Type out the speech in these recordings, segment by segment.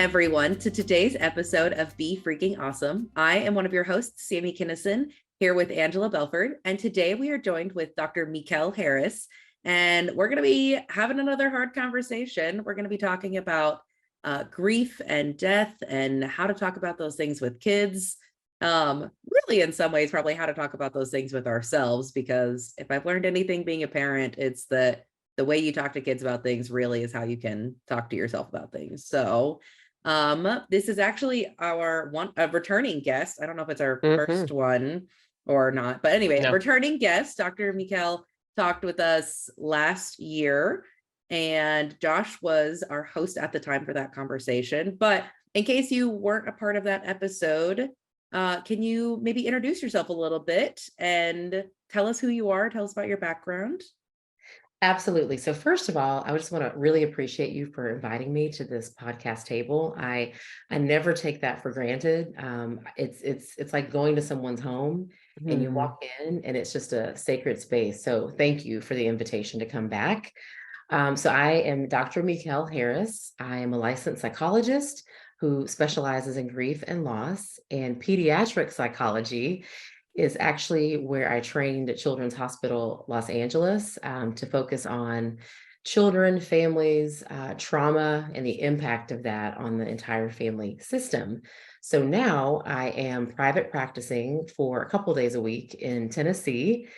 everyone, to today's episode of Be Freaking Awesome. I am one of your hosts, Sammy Kinnison, here with Angela Belford, and today we are joined with Dr. Mekel Harris, and we're going to be having another hard conversation. We're going to be talking about grief and death and how to talk about those things with kids. Really, in some ways, probably how to talk about those things with ourselves, because if I've learned anything being a parent, it's that the way you talk to kids about things really is how you can talk to yourself about things. So this is actually a returning guest. I don't know if it's our first one or not, but anyway, returning guest, Dr. Mekel talked with us last year, and Josh was our host at the time for that conversation. But in case you weren't a part of that episode, can you maybe introduce yourself a little bit and tell us who you are, tell us about your background? Absolutely. So first of all, I just want to really appreciate you for inviting me to this podcast table. I never take that for granted. It's like going to someone's home and you walk in and it's just a sacred space. So thank you for the invitation to come back. So I am Dr. Mekel Harris. I am a licensed psychologist who specializes in grief and loss, and pediatric psychology is actually where I trained at Children's Hospital Los Angeles to focus on children, families, trauma, and the impact of that on the entire family system. So now I am private practicing for a couple of days a week in Tennessee,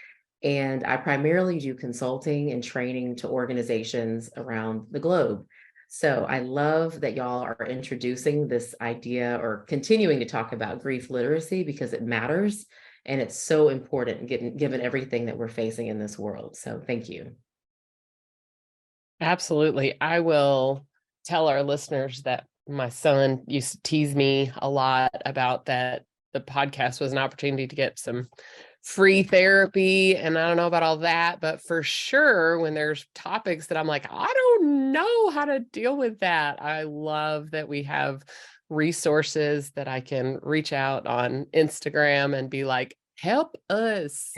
and I primarily do consulting and training to organizations around the globe. So I love that y'all are introducing this idea or continuing to talk about grief literacy, because it matters. And it's so important given everything that we're facing in this world. So thank you. Absolutely. I will tell our listeners that my son used to tease me a lot about that the podcast was an opportunity to get some free therapy. And I don't know about all that, but for sure, when there's topics that I'm like, I don't know how to deal with that, I love that we have resources that I can reach out on Instagram and be like, help us.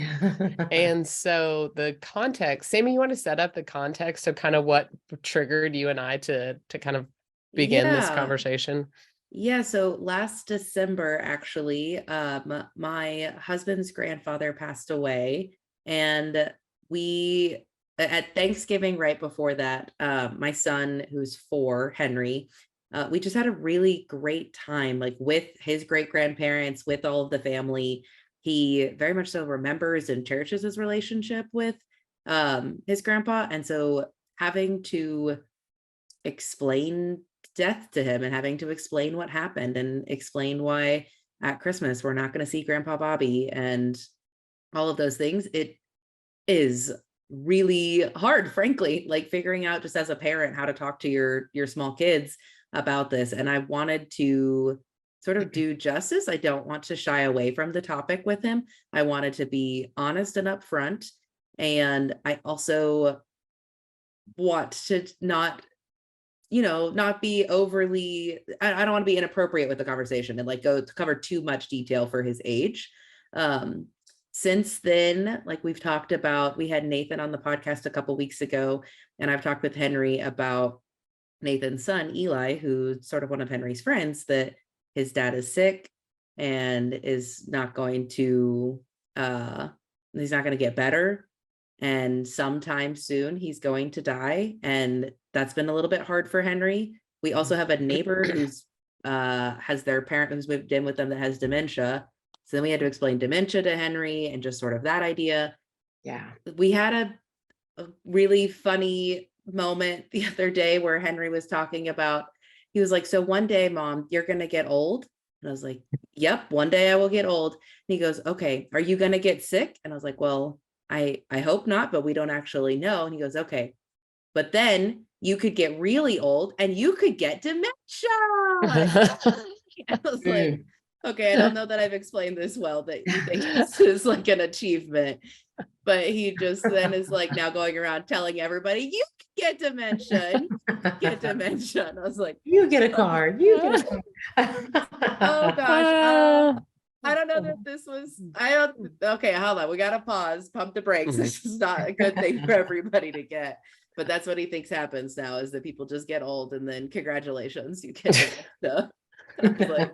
And so the context, Sammy, you want to set up the context of kind of what triggered you and I to kind of begin this conversation? Yeah, so last December, actually, my husband's grandfather passed away, and we, at Thanksgiving right before that, my son, who's 4, Henry, we just had a really great time, like with his great-grandparents, with all of the family. He very much so remembers and cherishes his relationship with his grandpa. And so having to explain death to him and having to explain what happened and explain why at Christmas we're not going to see Grandpa Bobby and all of those things, it is really hard, frankly, like figuring out just as a parent how to talk to your small kids about this. And I wanted to sort of do justice. I don't want to shy away from the topic with him. I wanted to be honest and upfront. And I also want to not be overly, I don't want to be inappropriate with the conversation and like go to cover too much detail for his age. Since then, like we've talked about, we had Nathan on the podcast a couple weeks ago, and I've talked with Henry about Nathan's son, Eli, who's sort of one of Henry's friends, that his dad is sick and is not going to, he's not going to get better. And sometime soon he's going to die. And that's been a little bit hard for Henry. We also have a neighbor who's has their parent who's moved in with them that has dementia. So then we had to explain dementia to Henry and just sort of that idea. Yeah. We had a really funny moment the other day where Henry was talking about, he was like, so one day, Mom, you're going to get old. And I was like, yep, one day I will get old. And he goes, okay, are you going to get sick? And I was like, well, I hope not, but we don't actually know. And he goes, okay, but then you could get really old and you could get dementia. I was like, okay, I don't know that I've explained this well, that you think this is like an achievement. But he just then is like now going around telling everybody, you can get dementia, get dementia. And I was like, you get a card, you get a card. Oh gosh. I don't know that this was, okay, hold on. We got to pause, pump the brakes. This is not a good thing for everybody to get. but that's what he thinks happens now, is that people just get old and then congratulations, you get stuff. And I was like,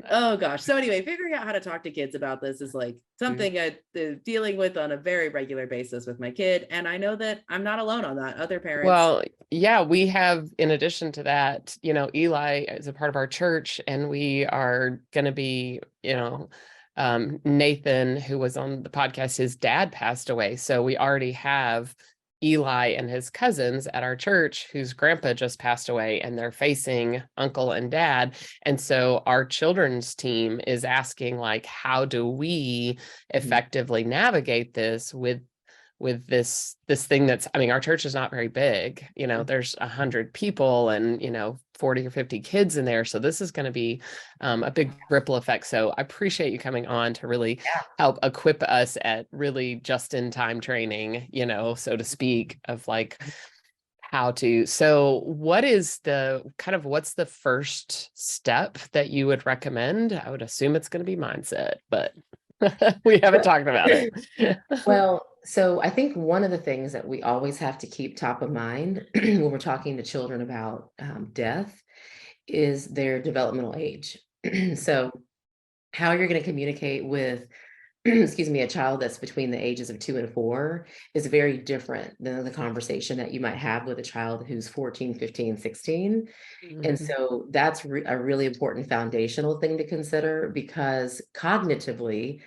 oh gosh. So anyway, figuring out how to talk to kids about this is like something I'm dealing with on a very regular basis with my kid. And I know that I'm not alone on that. Other parents. Well, yeah, we have, in addition to that, Eli is a part of our church, and we are going to be, Nathan, who was on the podcast, his dad passed away. So we already have Eli and his cousins at our church whose grandpa just passed away, and they're facing uncle and dad. And so our children's team is asking, like, how do we effectively navigate this with this thing that's, I mean, our church is not very big, there's 100 people and 40 or 50 kids in there, so this is going to be a big ripple effect. So I appreciate you coming on to really help equip us at really just in time training, so to speak, of like how to. So what's the first step that you would recommend? I would assume it's going to be mindset, but we haven't talked about it. Well, so I think one of the things that we always have to keep top of mind when we're talking to children about death is their developmental age. So how you're going to communicate with, a child that's between the ages of 2 and 4 is very different than the conversation that you might have with a child who's 14, 15, 16. And so that's a really important foundational thing to consider, because cognitively,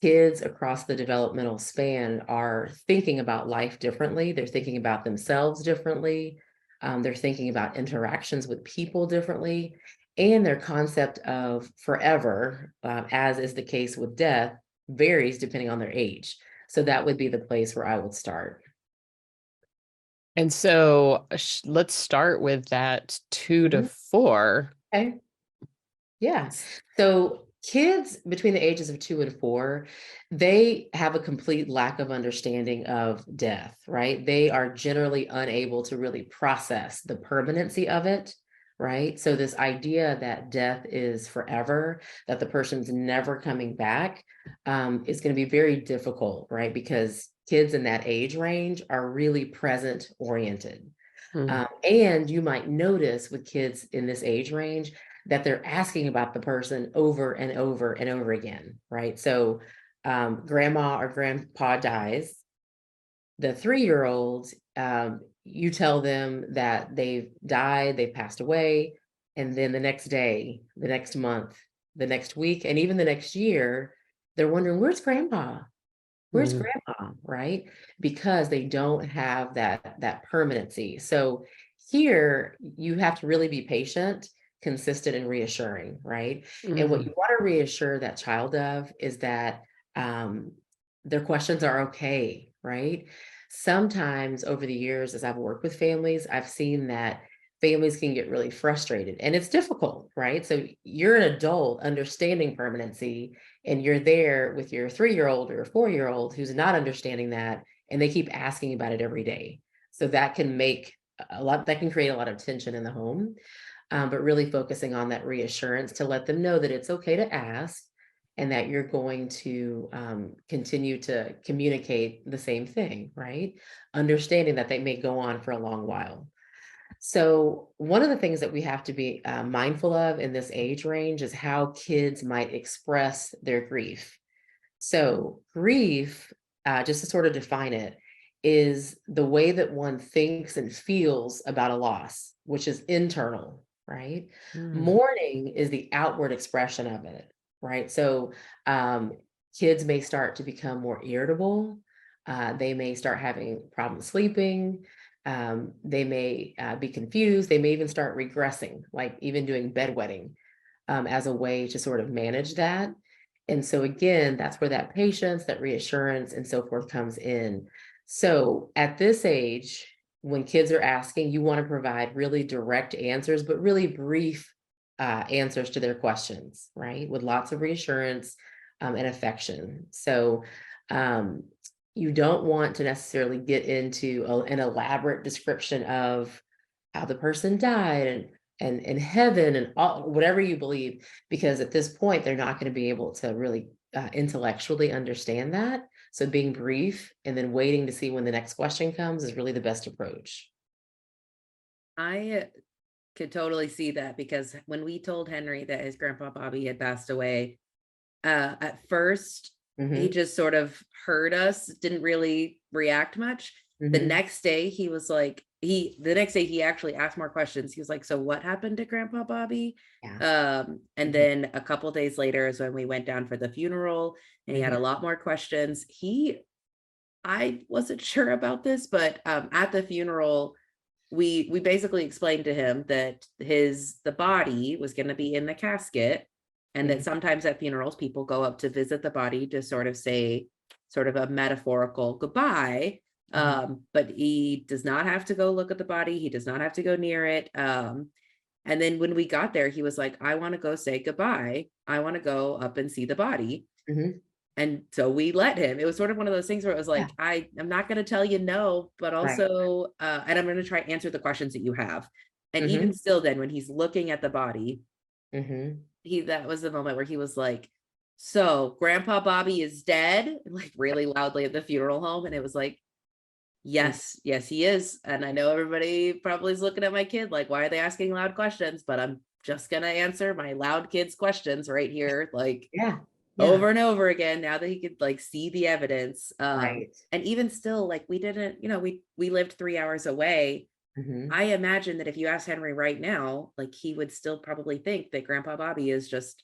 kids across the developmental span are thinking about life differently. They're thinking about themselves differently. They're thinking about interactions with people differently. And their concept of forever, as is the case with death, varies depending on their age. So that would be the place where I would start. And so let's start with that 2 to 4. Okay. Yeah. So kids between the ages of 2 and 4, they have a complete lack of understanding of death, right? They are generally unable to really process the permanency of it, right? So this idea that death is forever, that the person's never coming back, is going to be very difficult, right? Because kids in that age range are really present oriented. And you might notice with kids in this age range that they're asking about the person over and over and over again, right? So grandma or grandpa dies. The 3-year-olds, you tell them that they've died, they've passed away, and then the next day, the next month, the next week, and even the next year, they're wondering, where's grandpa? Where's grandma, right? Because they don't have that permanency. So here you have to really be patient, consistent, and reassuring, right? And what you want to reassure that child of is that their questions are okay, right? Sometimes over the years, as I've worked with families, I've seen that families can get really frustrated, and it's difficult, right? So you're an adult understanding permanency, and you're there with your 3-year-old or 4-year-old who's not understanding that, and they keep asking about it every day. So that can create a lot of tension in the home, but really focusing on that reassurance to let them know that it's okay to ask, and that you're going to continue to communicate the same thing, right? Understanding that they may go on for a long while. So one of the things that we have to be mindful of in this age range is how kids might express their grief. So grief, just to sort of define it, is the way that one thinks and feels about a loss, which is internal, right? Mourning is the outward expression of it, right? So kids may start to become more irritable. They may start having problems sleeping. They may be confused. They may even start regressing, like even doing bedwetting as a way to sort of manage that. And so again, that's where that patience, that reassurance, and so forth comes in. So at this age, when kids are asking, you want to provide really direct answers, but really brief answers to their questions, right? With lots of reassurance and affection. So you don't want to necessarily get into an elaborate description of how the person died and heaven and all, whatever you believe, because at this point, they're not going to be able to really intellectually understand that. So being brief and then waiting to see when the next question comes is really the best approach. I could totally see that because when we told Henry that his grandpa Bobby had passed away, at first he Hmm. just sort of heard us, didn't really react much. The Hmm. next day he was like, the next day he actually asked more questions. He was like, "So what happened to Grandpa Bobby?" Yeah. And Hmm. then a couple days later is when we went down for the funeral, and he had Hmm. a lot more questions. I wasn't sure about this, but at the funeral, we basically explained to him that the body was going to be in the casket, and that Hmm. sometimes at funerals people go up to visit the body to sort of say sort of a metaphorical goodbye. Hmm. But he does not have to go look at the body, he does not have to go near it. And then when we got there, he was like, "I want to go say goodbye, I want to go up and see the body." Hmm. And so we let him. It was sort of one of those things where it was Yeah. like, I'm not going to tell you no, but Right. also, and I'm going to try to answer the questions that you have. And Hmm. even still, then when he's looking at the body, Hmm. that was the moment where he was like, "So Grandpa Bobby is dead," like really loudly at the funeral home. And it was like, yes, yes, he is. And I know everybody probably is looking at my kid like, why are they asking loud questions? But I'm just going to answer my loud kids' questions right here. Like, Yeah. Yeah. over and over again now that he could like see the evidence. Right. And even still, like we didn't, we lived 3 hours away. Hmm. I imagine that if you ask Henry right now, like he would still probably think that Grandpa Bobby is just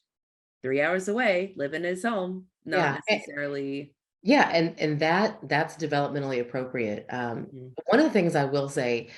3 hours away, living his home, not Yeah. necessarily. Yeah, and that's developmentally appropriate. Mhm. One of the things I will say,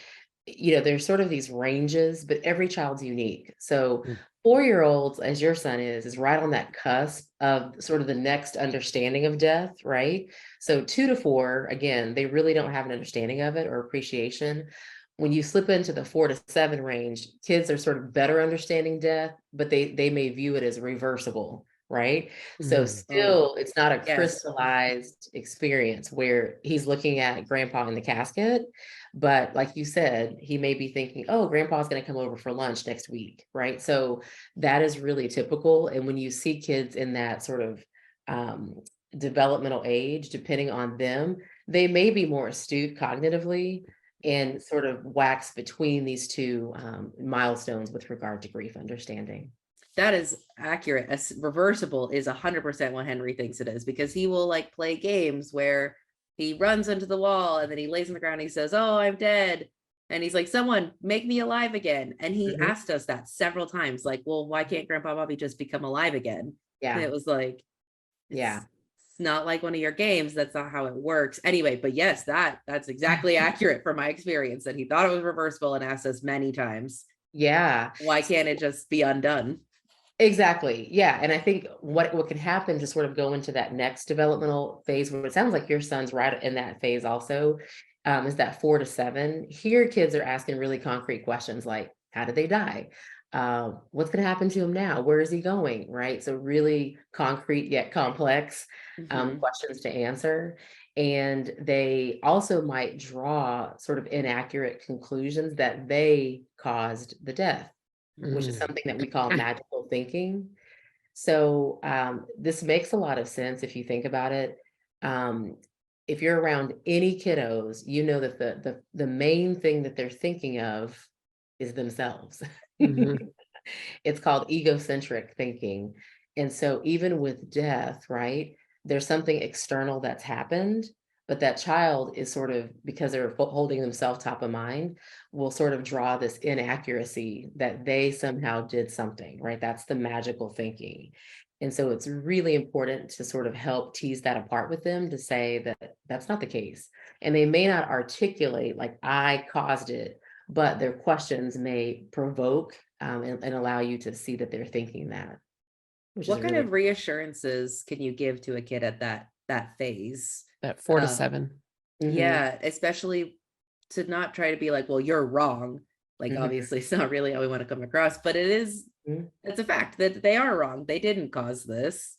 there's sort of these ranges, but every child's unique. So Mm. 4-year-olds, as your son is right on that cusp of sort of the next understanding of death, right? So 2 to 4, again, they really don't have an understanding of it or appreciation. When you slip into the 4 to 7 range, kids are sort of better understanding death, but they may view it as reversible, right? So Mhm. Oh, still, it's not a yes. crystallized experience where he's looking at grandpa in the casket. But like you said, he may be thinking, oh, grandpa's going to come over for lunch next week, right? So that is really typical. And when you see kids in that sort of um, developmental age, depending on them, they may be more astute cognitively and sort of wax between these two milestones with regard to grief understanding. That is accurate. Reversible is 100% what Henry thinks it is, because he will like play games where he runs into the wall and then he lays on the ground and he says, "Oh, I'm dead." And he's like, "Someone make me alive again." And he Mhm. asked us that several times, like, "Well, why can't Grandpa Bobby just become alive again?" And Yeah, it was like, yeah. it's not like one of your games. That's not how it works. Anyway, but yes, that's exactly accurate from my experience. That he thought it was reversible and asked us many times, Yeah. "Why can't it just be undone?" Exactly. Yeah. And I think what can happen to sort of go into that next developmental phase, where it sounds like your son's right in that phase also, is that 4 to 7. Here, kids are asking really concrete questions like, how did they die? What's going to happen to him now? Where is he going? Right. So really concrete yet complex Mhm. questions to answer. And they also might draw sort of inaccurate conclusions that they caused the death, which is Mm. something that we call magical thinking. So this makes a lot of sense if you think about it. Um, if you're around any kiddos, you know that the main thing that they're thinking of is themselves. Mhm. It's called egocentric thinking. And so even with death, right, there's something external that's happened, but that child is sort of, because they're holding themselves top of mind, will sort of draw this inaccuracy that they somehow did something, right? That's the magical thinking. And so it's really important to sort of help tease that apart with them, to say that that's not the case. And they may not articulate like I caused it, but their questions may provoke and allow you to see that they're thinking that, which is What kind really. of reassurances can you give to a kid at that phase? That 4 to Um, 7. Mhm. yeah, especially to not try to be like, "Well, you're wrong." Like, Mhm. obviously, it's not really how we want to come across, but Mhm. it's a fact that they are wrong. They didn't cause this.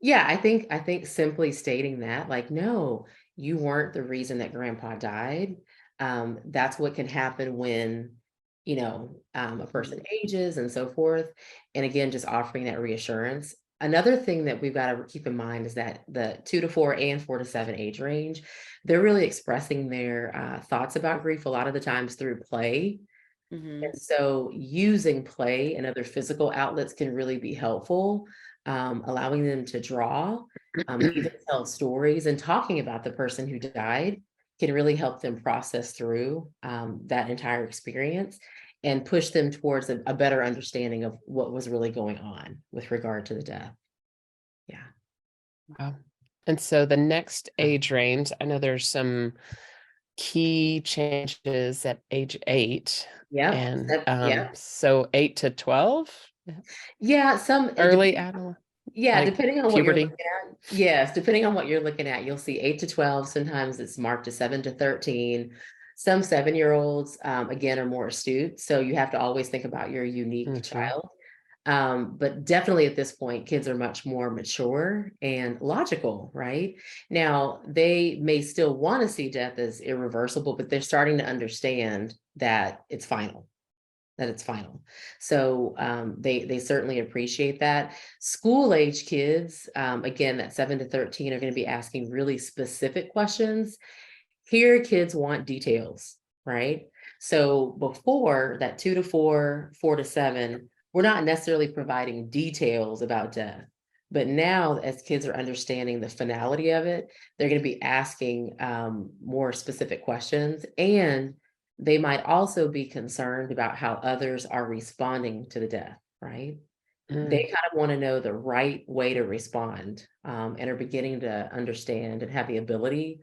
Yeah, I think simply stating that, like, no, you weren't the reason that grandpa died. That's what can happen when, a person Mhm. ages and so forth. And again, just offering that reassurance. Another thing that we've got to keep in mind is that the 2 to 4 and 4 to 7 age range, they're really expressing their thoughts about grief a lot of the times through play. Mhm. And so using play and other physical outlets can really be helpful, allowing them to draw, even tell stories, and talking about the person who died can really help them process through that entire experience and push them towards a better understanding of what was really going on with regard to the death. Yeah. Wow. And so the next age range, I know there's some key changes at age 8. Yep. And Yep. so 8 to 12, Yeah. early adolescent, Yeah, like depending on what you're puberty. looking at. Yes, depending on what you're looking at, you'll see 8 to 12. Sometimes it's marked to 7 to 13. Some 7-year-olds, again, are more astute. So you have to always think about your unique Mhm. child. But definitely at this point, kids are much more mature and logical, right? Now, they may still want to see death as irreversible, but they're starting to understand that it's final. So they certainly appreciate that. School age kids, again, that 7 to 13 are going to be asking really specific questions. Here, kids want details, right? So before that 2 to 4, 4 to 7, we're not necessarily providing details about death. But now, as kids are understanding the finality of it, they're going to be asking more specific questions, and they might also be concerned about how others are responding to the death, right? They Mm. kind of want to know the right way to respond, and are beginning to understand and have the ability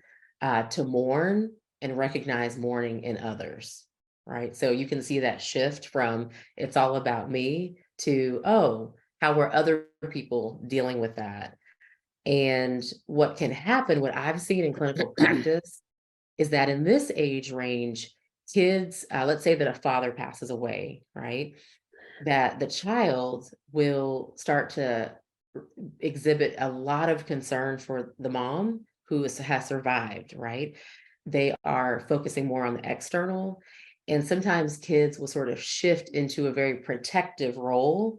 to mourn and recognize mourning in others, right? So you can see that shift from it's all about me to, oh, how were other people dealing with that? And what can happen, what I've seen in clinical practice, is that in this age range, kids, let's say that a father passes away, right? That the child will start to exhibit a lot of concern for the mom has survived, right? They are focusing more on the external. And sometimes kids will sort of shift into a very protective role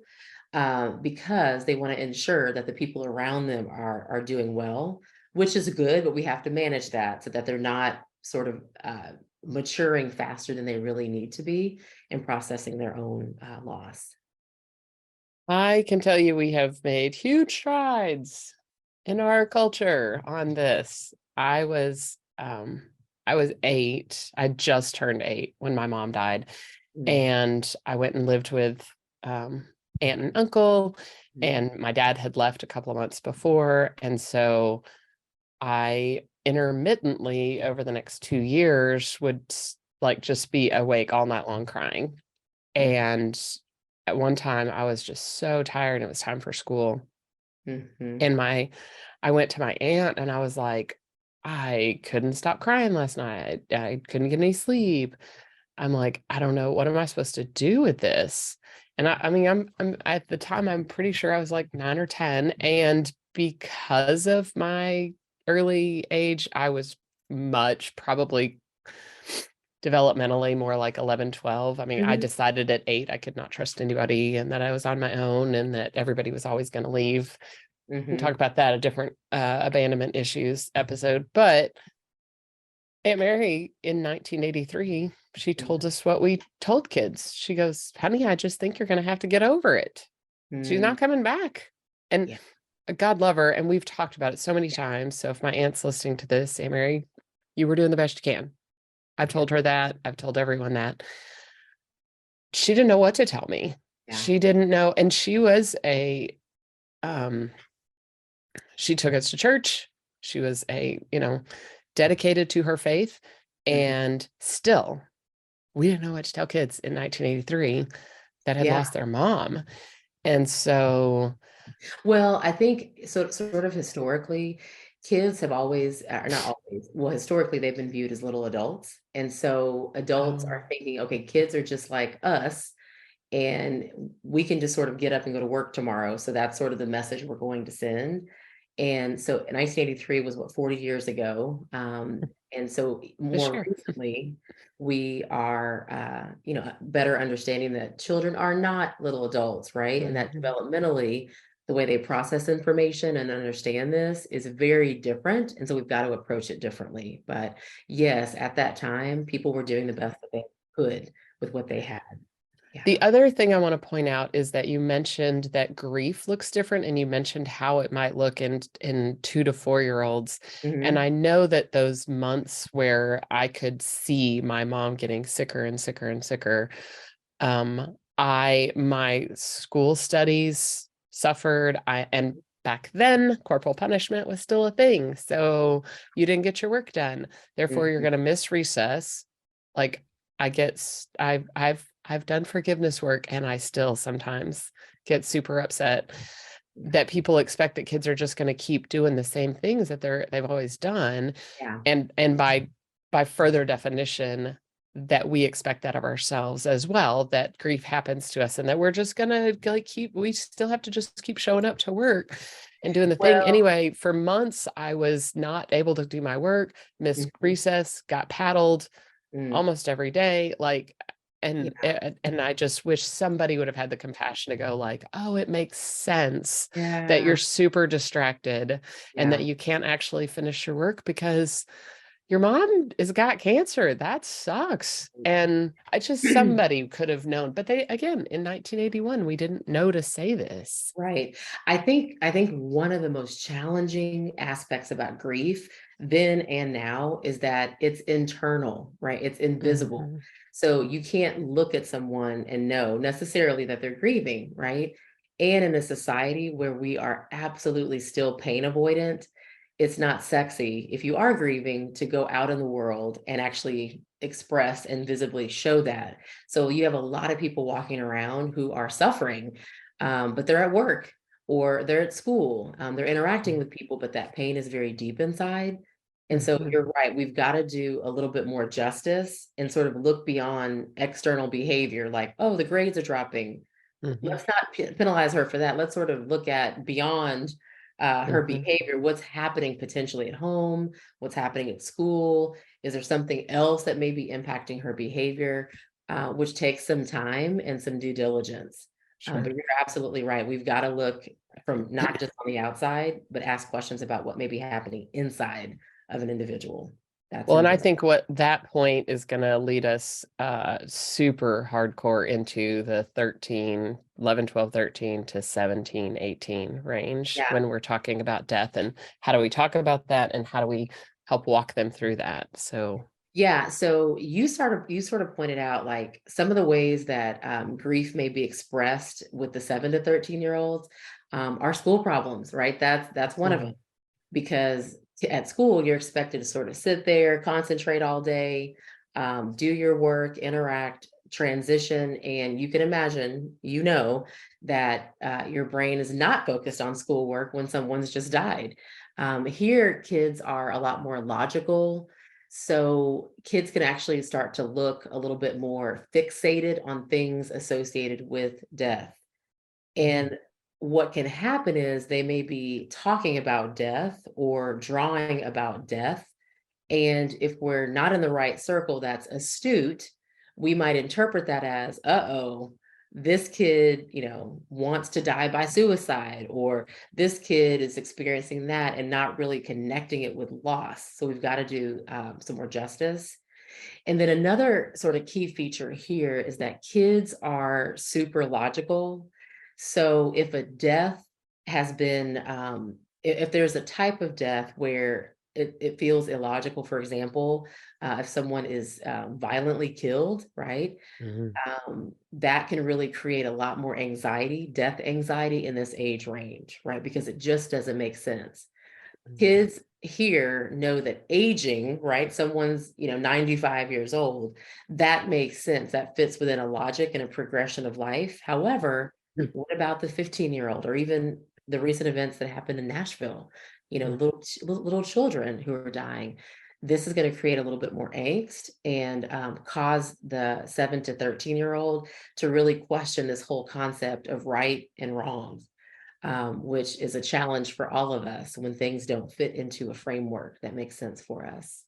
because they want to ensure that the people around them are doing well, which is good, but we have to manage that so that they're not sort of maturing faster than they really need to be and processing their own loss. I can tell you we have made huge strides in our culture on this. I was 8. I just turned 8 when my mom died. Mm, And I went and lived with aunt and uncle, mm, and my dad had left a couple of months before. And so I intermittently over the next 2 years would like just be awake all night long crying. mm, And at one time I was just so tired, and it was time for school. mhm. And I went to my aunt and I was like, I couldn't stop crying last night. I couldn't get any sleep. I'm like, I don't know, what am I supposed to do with this? And I mean, I'm at the time, I'm pretty sure I was like 9 or 10. And because of my early age, I was much probably developmentally more like 11, 12. I mean, I Mhm, decided at 8 I could not trust anybody, and that I was on my own, and that everybody was always going to leave. And talk mhm. about that, a different abandonment issues episode. But Aunt Mary in 1983, she Yeah. told us what we told kids. She goes, honey, I just think you're going to have to get over it. She's Mm, not coming back. And yeah, God love her. And we've talked about it so many times. So if my aunt's listening to this, Aunt Mary, you were doing the best you can. I've yeah, told her that. I've told everyone that. She didn't know what to tell me. yeah. She didn't know. And she was um, she took us to church. She was dedicated to her faith. Mhm. And still, we didn't know what to tell kids in 1983 that had Yeah. lost their mom. And so, Well, I think so sort of historically, kids have always, or not always, well, historically they've been viewed as little adults. And so adults oh, are thinking, okay, kids are just like us, and we can just sort of get up and go to work tomorrow. So that's sort of the message we're going to send. And so 1983 was what, 40 years ago. And so this more year. recently, we are, better understanding that children are not little adults, right? And that Mhm. developmentally, the way they process information and understand this is very different. And so we've got to approach it differently. But yes, at that time, people were doing the best that they could with what they had. Yeah. The other thing I want to point out is that you mentioned that grief looks different, and you mentioned how it might look in 2 to 4-year-olds. And I know that those months where I could see my mom getting sicker and sicker and sicker, my school studies suffered. And back then, corporal punishment was still a thing. So you didn't get your work done. Therefore, you're going to miss recess. Like I've done forgiveness work, and I still sometimes get super upset that people expect that kids are just going to keep doing the same things that they've always done. Yeah. And by further definition, that we expect that of ourselves as well, that grief happens to us and that we're just gonna like we still have to just keep showing up to work and doing the thing. Anyway, for months I was not able to do my work, missed recess, got paddled almost every day, like, and I just wish somebody would have had the compassion to go like, oh, it makes sense that you're super distracted and that you can't actually finish your work because your mom has got cancer. That sucks. And I just, somebody could have known, but they, again, in 1981, we didn't know to say this. Right. I think one of the most challenging aspects about grief then and now is that it's internal, right? It's invisible. So you can't look at someone and know necessarily that they're grieving, right? And in a society where we are absolutely still pain avoidant, it's not sexy if you are grieving to go out in the world and actually express and visibly show that. So you have a lot of people walking around who are suffering, but they're at work or they're at school. They're interacting with people, but that pain is very deep inside. And so you're right, we've got to do a little bit more justice and sort of look beyond external behavior, like, oh, the grades are dropping. Let's not penalize her for that. Let's sort of look at beyond her behavior, what's happening potentially at home, what's happening at school. Is there something else that may be impacting her behavior, which takes some time and some due diligence. But you're absolutely right. We've got to look from not just on the outside, but ask questions about what may be happening inside of an individual. Well, and I think what that point is going to lead us super hardcore into the 11, 12, 13 to 17, 18 range when we're talking about death, and how do we talk about that and how do we help walk them through that? So yeah, so you sort of pointed out like some of the ways that grief may be expressed with the 7 to 13-year-olds are school problems, right? That's one of them, because at school, you're expected to sort of sit there, concentrate all day, do your work, interact, transition. And you can imagine, that your brain is not focused on schoolwork when someone's just died. Here, kids are a lot more logical. So kids can actually start to look a little bit more fixated on things associated with death. And what can happen is they may be talking about death or drawing about death. And if we're not in the right circle that's astute, we might interpret that as, this kid, wants to die by suicide, or this kid is experiencing that and not really connecting it with loss. So we've got to do some more justice. And then another sort of key feature here is that kids are super logical. So if a death has been, if there's a type of death where it feels illogical, for example, if someone is violently killed, right? That can really create a lot more anxiety, death anxiety in this age range, right? Because it just doesn't make sense. Kids here know that aging, right? Someone's, 95 years old, that makes sense. That fits within a logic and a progression of life. However, what about the 15-year-old, or even the recent events that happened in Nashville? Little children who are dying. This is going to create a little bit more angst and cause the 7 to 13-year-old to really question this whole concept of right and wrong, which is a challenge for all of us when things don't fit into a framework that makes sense for us.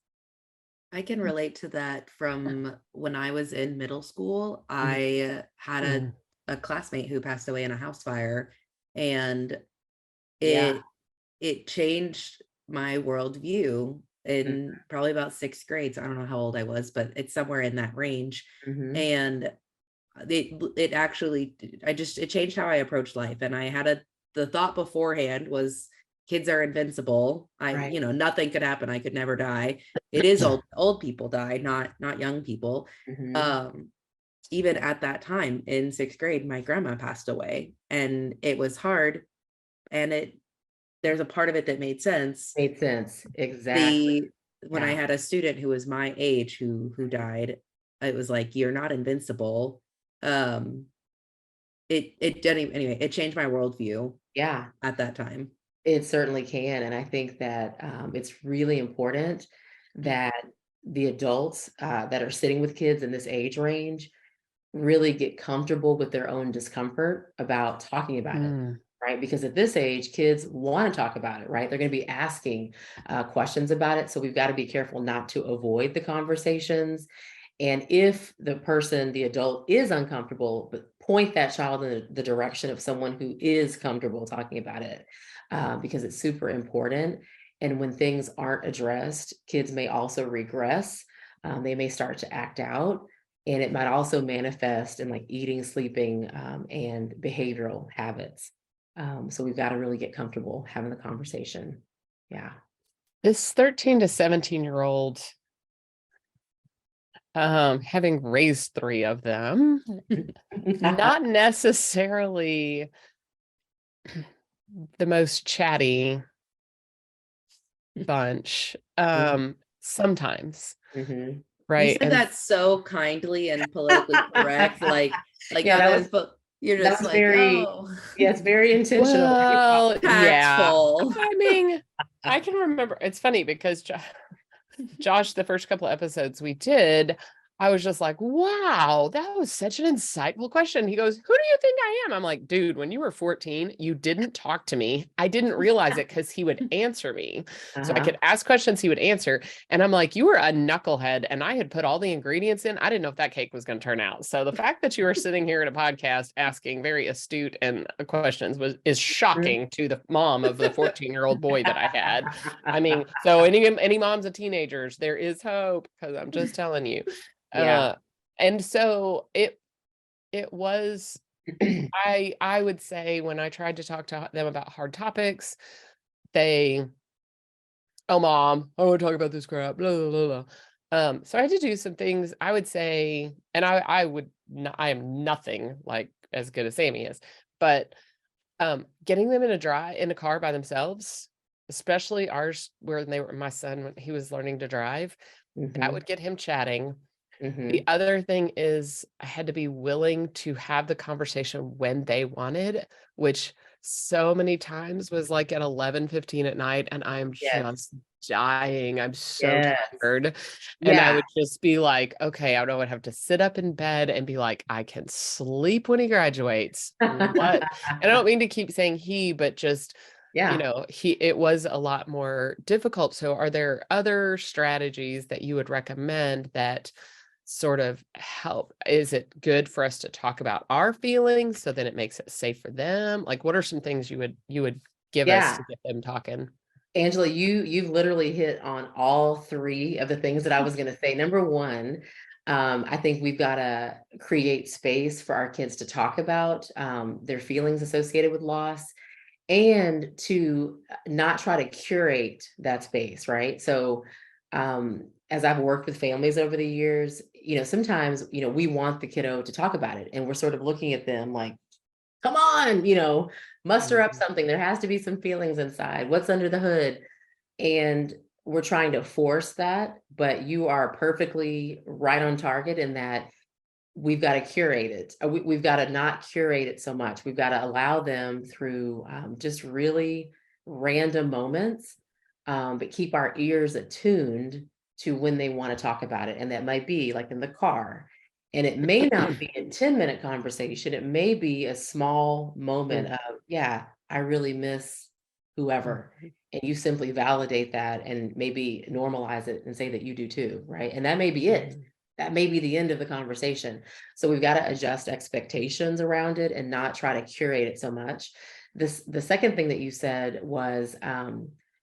I can relate to that from when I was in middle school. I had a classmate who passed away in a house fire, and Yeah. it changed my worldview in probably about 6th grade. So I don't know how old I was, but it's somewhere in that range. Mm-hmm. And it actually, it changed how I approach life. And the thought beforehand was kids are invincible. Right. Nothing could happen. I could never die. It is old people die, not young people. Mm-hmm. Even at that time in 6th grade, my grandma passed away, and it was hard. And there's a part of it that made sense. Made sense. Exactly. The When I Yeah. had a student who was my age who died, it was like, you're not invincible. um it didn't, anyway, it changed my worldview Yeah. at that time. It certainly can. And I think that it's really important that the adults that are sitting with kids in this age range really get comfortable with their own discomfort about talking about it, Mm. right? Because at this age, kids want to talk about it, right? They're going to be asking questions about it. So we've got to be careful not to avoid the conversations. And if the adult is uncomfortable, but point that child in the direction of someone who is comfortable talking about it, because it's super important. And when things aren't addressed, kids may also regress. They may start to act out, and it might also manifest in like eating, sleeping, and behavioral habits. So we've got to really get comfortable having the conversation. Yeah. This 13 to 17-year-old, having raised 3 of them, not necessarily the most chatty bunch, sometimes, Mhm. You right? said that so kindly and politically correct, Yeah, not as, but you're that just was like, very, oh, yeah, it's very intentional. Well, yeah. tactful. I mean, I can remember, it's funny because Josh, the first couple of episodes we did, I was just like, wow, that was such an insightful question. He goes, who do you think I am? I'm like, dude, when you were 14, you didn't talk to me. I didn't realize it because he would answer me. So I Uh-huh. could ask questions, he would answer. And I'm like, you were a knucklehead. And I had put all the ingredients in. I didn't know if that cake was going to turn out. So the fact that you were sitting here in a podcast asking very astute and questions is shocking to the mom of the 14-year-old boy that I had. I mean, so any moms of teenagers, there is hope, because I'm just telling you. Yeah. And so it was, I would say, when I tried to talk to them about hard topics, they, oh mom, I don't want to talk about this crap, blah, blah, blah, blah. So I had to do some things, I would say, and I am nothing like as good as Sammy is, but getting them in a car by themselves, especially ours, where my son, when he was learning to drive, that would get him chatting. The Mhm. other thing is I had to be willing to have the conversation when they wanted, which so many times was like at 11:15 at night, and I'm Yes. just dying. I'm so Yes. tired. And I Yeah. would just be like, okay, I would have to sit up in bed and be like, I can sleep when he graduates. What? And I don't mean to keep saying he, but just, Yeah. it was a lot more difficult. So are there other strategies that you would recommend that sort of help? Is it good for us to talk about our feelings so then it makes it safe for them? Like, what are some things you would give us Yeah. to get them talking? Angela, you've literally hit on all 3 of the things that I was going to say. Number one, I think we've got to create space for our kids to talk about their feelings associated with loss, and to not try to curate that space, right? So, as I've worked with families over the years, sometimes, we want the kiddo to talk about it, and we're sort of looking at them like, come on, muster up Mhm. something. There has to be some feelings inside. What's under the hood? And we're trying to force that, but you are perfectly right on target in that we've got to curate it. We've got to not curate it so much. We've got to allow them through just really random moments, but keep our ears attuned to when they want to talk about it. And that might be like in the car. And it may not be a 10-minute conversation. It may be a small moment of, yeah, I really miss whoever. And you simply validate that and maybe normalize it and say that you do too, right? And that may be it. That may be the end of the conversation. So we've got to adjust expectations around it and not try to curate it so much. The second thing that you said was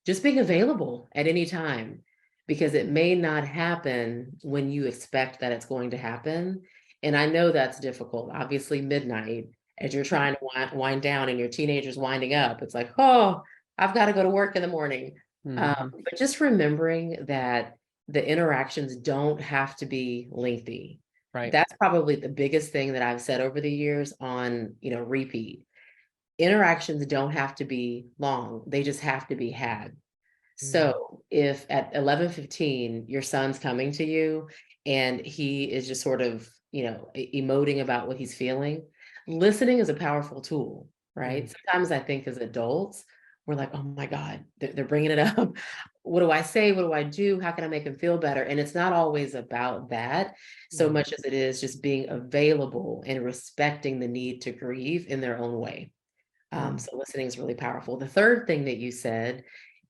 just being available at any time, because it may not happen when you expect that it's going to happen. And I know that's difficult. Obviously, midnight, as you're trying to wind down and your teenager's winding up, it's like, oh, I've got to go to work in the morning. But just remembering that the interactions don't have to be lengthy. Right. That's probably the biggest thing that I've said over the years on, repeat. Interactions don't have to be long. They just have to be had. So if at 11:15 your son's coming to you and he is just sort of, emoting about what he's feeling, listening is a powerful tool, right? Sometimes I think as adults, we're like, oh my God, they're bringing it up. What do I say? What do I do? How can I make him feel better? And it's not always about that so much as it is just being available and respecting the need to grieve in their own way. So listening is really powerful. The third thing that you said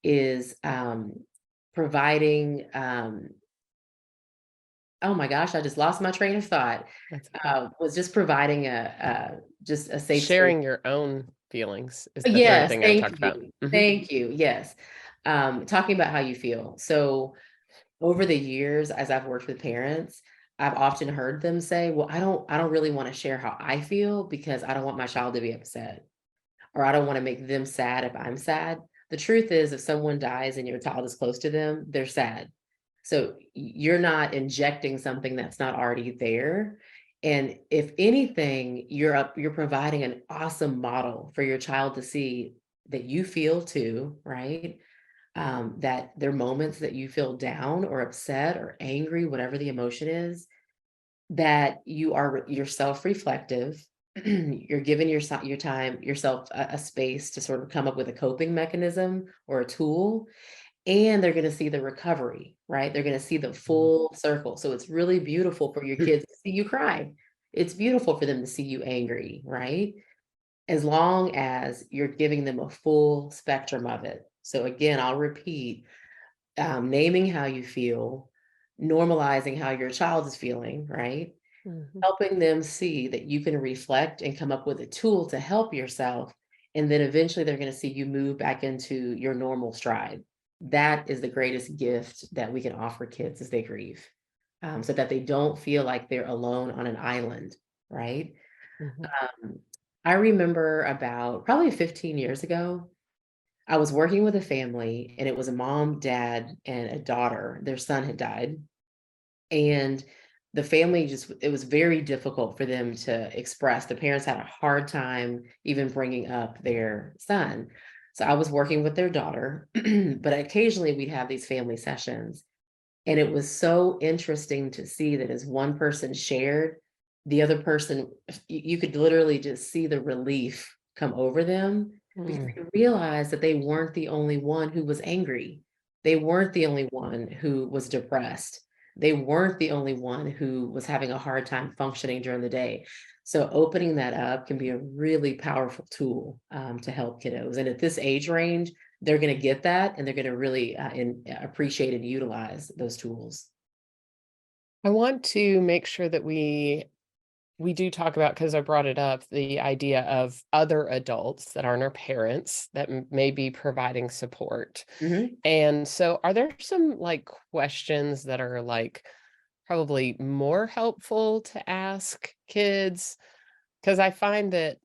is providing, oh my gosh, I just lost my train of thought. Was just providing just a safe sharing space. your own feelings is the third Yes, thing I talked about. thank you. Yes. Talking about how you feel. So over the years, as I've worked with parents, I've often heard them say, well, I don't really want to share how I feel because I don't want my child to be upset, or I don't want to make them sad if I'm sad. The truth is, if someone dies and your child is close to them, they're sad. So you're not injecting something that's not already there. And if anything, you're providing an awesome model for your child to see that you feel too, right? That there are moments that you feel down or upset or angry, whatever the emotion is, that you're self-reflective. You're giving yourself a space to sort of come up with a coping mechanism or a tool, and they're going to see the recovery, right? They're going to see the full circle. So it's really beautiful for your kids to see you cry. It's beautiful for them to see you angry, right? As long as you're giving them a full spectrum of it. So again, I'll repeat, naming how you feel, normalizing how your child is feeling, right? Helping them see that you can reflect and come up with a tool to help yourself. And then eventually they're going to see you move back into your normal stride. That is the greatest gift that we can offer kids as they grieve, so that they don't feel like they're alone on an island, right? I remember about probably 15 years ago, I was working with a family, and it was a mom, dad, and a daughter. Their son had died. And the family it was very difficult for them to express. The parents had a hard time even bringing up their son. So I was working with their daughter, but occasionally we'd have these family sessions. And it was so interesting to see that as one person shared, the other person, you could literally just see the relief come over them, because they realized that they weren't the only one who was angry. They weren't the only one who was depressed. They weren't the only one who was having a hard time functioning during the day. So opening that up can be a really powerful tool to help kiddos. And at this age range, they're going to get that, and they're going to really appreciate and utilize those tools. I want to make sure that we do talk about, because I brought it up, the idea of other adults that aren't our parents that may be providing support. And so are there some questions that are probably more helpful to ask kids? Because I find that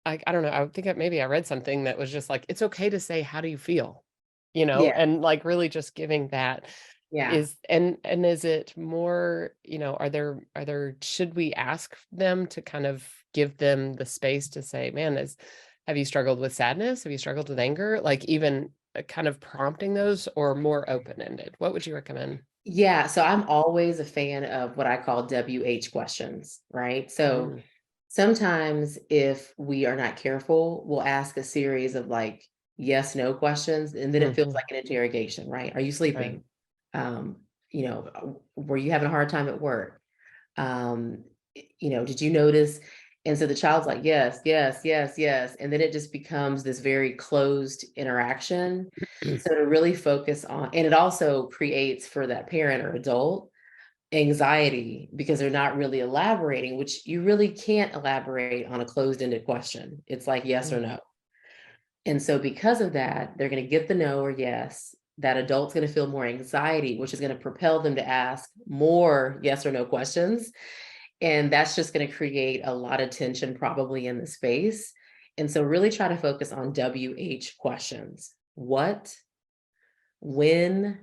I don't know, I think maybe I read something that was just it's okay to say, how do you feel? Yeah. And really just giving that. Yeah. Is it more, are there should we ask them to kind of give them the space to say, man, have you struggled with sadness? Have you struggled with anger? Even kind of prompting those, or more open-ended? What would you recommend? Yeah. So I'm always a fan of what I call WH questions, right? So sometimes if we are not careful, we'll ask a series of yes, no questions, and then it feels like an interrogation, right? Are you sleeping? Were you having a hard time at work? Did you notice? And so the child's like, yes, yes, yes, yes. And then it just becomes this very closed interaction. So to really focus on, and it also creates for that parent or adult anxiety because they're not really elaborating, which you really can't elaborate on a closed-ended question. It's like yes or no. And so because of that, they're going to get the no or yes. That adult's going to feel more anxiety, which is going to propel them to ask more yes or no questions. And that's just going to create a lot of tension probably in the space. And so really try to focus on WH questions. What, when,